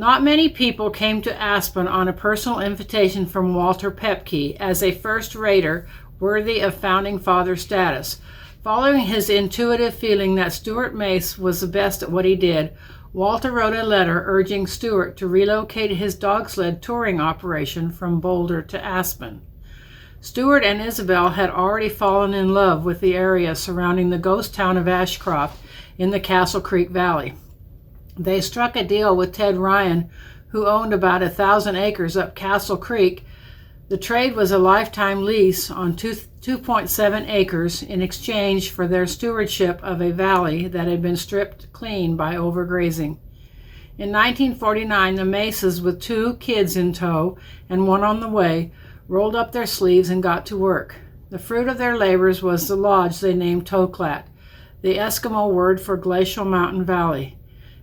Not many people came to Aspen on a personal invitation from Walter Pepke as a first rater worthy of founding father status. Following his intuitive feeling that Stuart Mace was the best at what he did, Walter wrote a letter urging Stuart to relocate his dog sled touring operation from Boulder to Aspen. Stuart and Isabel had already fallen in love with the area surrounding the ghost town of Ashcroft in the Castle Creek Valley. They struck a deal with Ted Ryan, who owned about 1,000 acres up Castle Creek. The trade was a lifetime lease on 2.7 acres in exchange for their stewardship of a valley that had been stripped clean by overgrazing. In 1949, the Maces, with 2 kids in tow and one on the way, rolled up their sleeves and got to work. The fruit of their labors was the lodge they named Toklat, the Eskimo word for glacial mountain valley.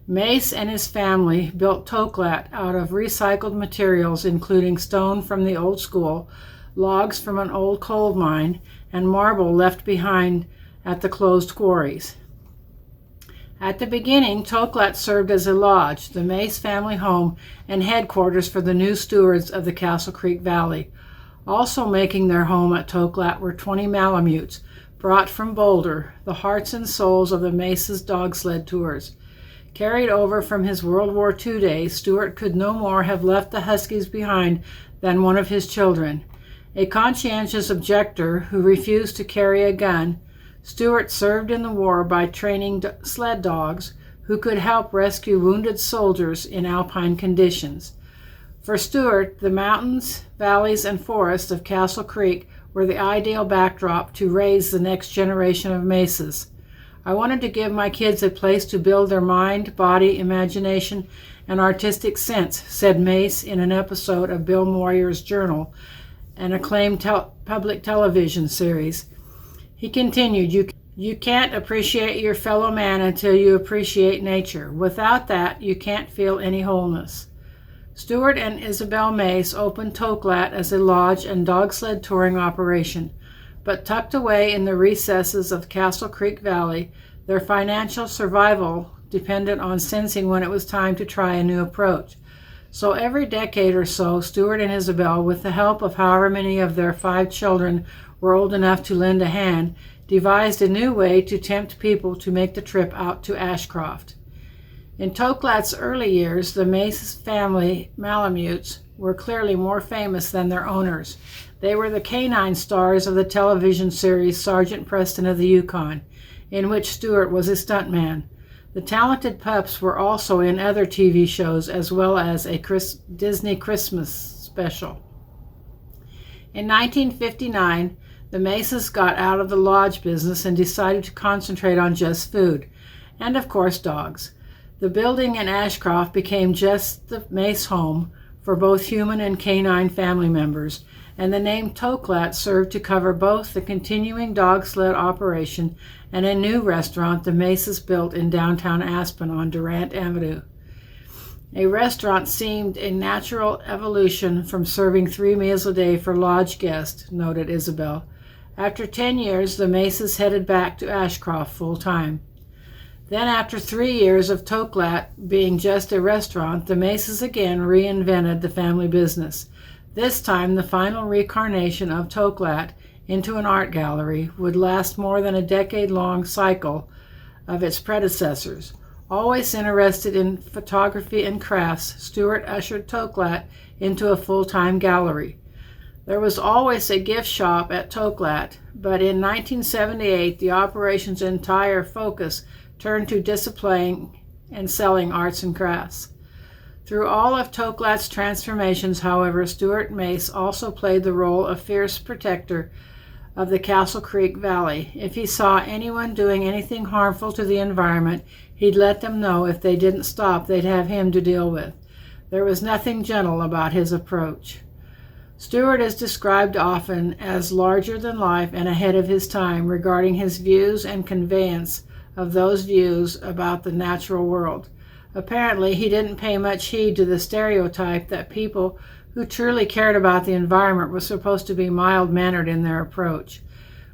Mace and his family built Toklat out of recycled materials, including stone from the old school, logs from an old coal mine, and marble left behind at the closed quarries. At the beginning, Toklat served as a lodge, the Mace family home, and headquarters for the new stewards of the Castle Creek Valley. Also making their home at Toklat were 20 Malamutes, brought from Boulder, the hearts and souls of the Mace's dog sled tours. Carried over from his World War II days, Stuart could no more have left the Huskies behind than one of his children. A conscientious objector who refused to carry a gun, Stuart served in the war by training sled dogs who could help rescue wounded soldiers in alpine conditions. For Stuart, the mountains, valleys, and forests of Castle Creek were the ideal backdrop to raise the next generation of Maces. I wanted to give my kids a place to build their mind, body, imagination, and artistic sense, said Mace in an episode of Bill Moyer's Journal, an acclaimed public television series. He continued, You can't appreciate your fellow man until you appreciate nature. Without that, you can't feel any wholeness. Stuart and Isabel Mace opened Toklat as a lodge and dog sled touring operation, but tucked away in the recesses of Castle Creek Valley, their financial survival depended on sensing when it was time to try a new approach. So every decade or so, Stuart and Isabel, with the help of however many of their 5 children were old enough to lend a hand, devised a new way to tempt people to make the trip out to Ashcroft. In Toklat's early years, the Mace family Malamutes were clearly more famous than their owners. They were the canine stars of the television series Sergeant Preston of the Yukon, in which Stuart was a stuntman. The talented pups were also in other TV shows as well as a Disney Christmas special. In 1959, the Maces got out of the lodge business and decided to concentrate on just food, and of course dogs. The building in Ashcroft became just the Mace home for both human and canine family members, and the name Toklat served to cover both the continuing dog sled operation and a new restaurant the Maces built in downtown Aspen on Durant Avenue. A restaurant seemed a natural evolution from serving 3 meals a day for lodge guests, noted Isabel. After 10 years, the Maces headed back to Ashcroft full-time. Then, after 3 years of Toklat being just a restaurant, the Maces again reinvented the family business. This time, the final reincarnation of Toklat into an art gallery would last more than a decade-long cycle of its predecessors. Always interested in photography and crafts, Stuart ushered Toklat into a full-time gallery. There was always a gift shop at Toklat, but in 1978, the operation's entire focus turned to displaying and selling arts and crafts. Through all of Toklat's transformations, however, Stuart Mace also played the role of fierce protector of the Castle Creek Valley. If he saw anyone doing anything harmful to the environment, he'd let them know. If they didn't stop, they'd have him to deal with. There was nothing gentle about his approach. Stuart is described often as larger than life and ahead of his time regarding his views and conveyance of those views about the natural world. Apparently, he didn't pay much heed to the stereotype that people who truly cared about the environment were supposed to be mild-mannered in their approach.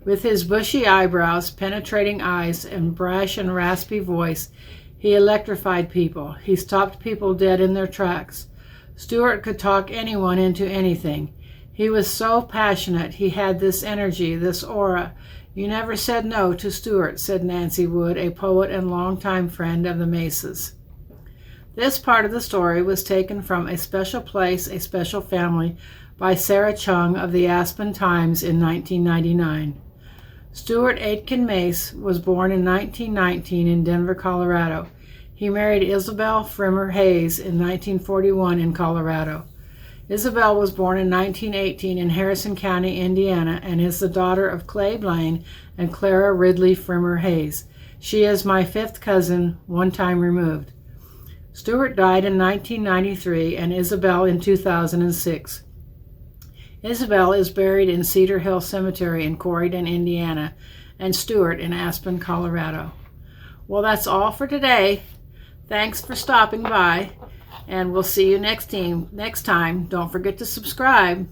With his bushy eyebrows, penetrating eyes, and brash and raspy voice, He electrified people. He stopped people dead in their tracks. Stuart could talk anyone into anything. He was so passionate. He had this energy, this aura. You never said no to Stuart, said Nancy Wood, a poet and longtime friend of the Maces. This part of the story was taken from A Special Place, A Special Family by Sarah Chung of the Aspen Times in 1999. Stuart Aitken Mace was born in 1919 in Denver, Colorado. He married Isabel Frimmer Hayes in 1941 in Colorado. Isabel was born in 1918 in Harrison County, Indiana, and is the daughter of Clay Blaine and Clara Ridley Frimmer Hayes. She is my fifth cousin, one time removed. Stuart died in 1993 and Isabel in 2006. Isabel is buried in Cedar Hill Cemetery in Corydon, Indiana, and Stuart in Aspen, Colorado. Well, that's all for today. Thanks for stopping by, and we'll see you next time. Don't forget to subscribe.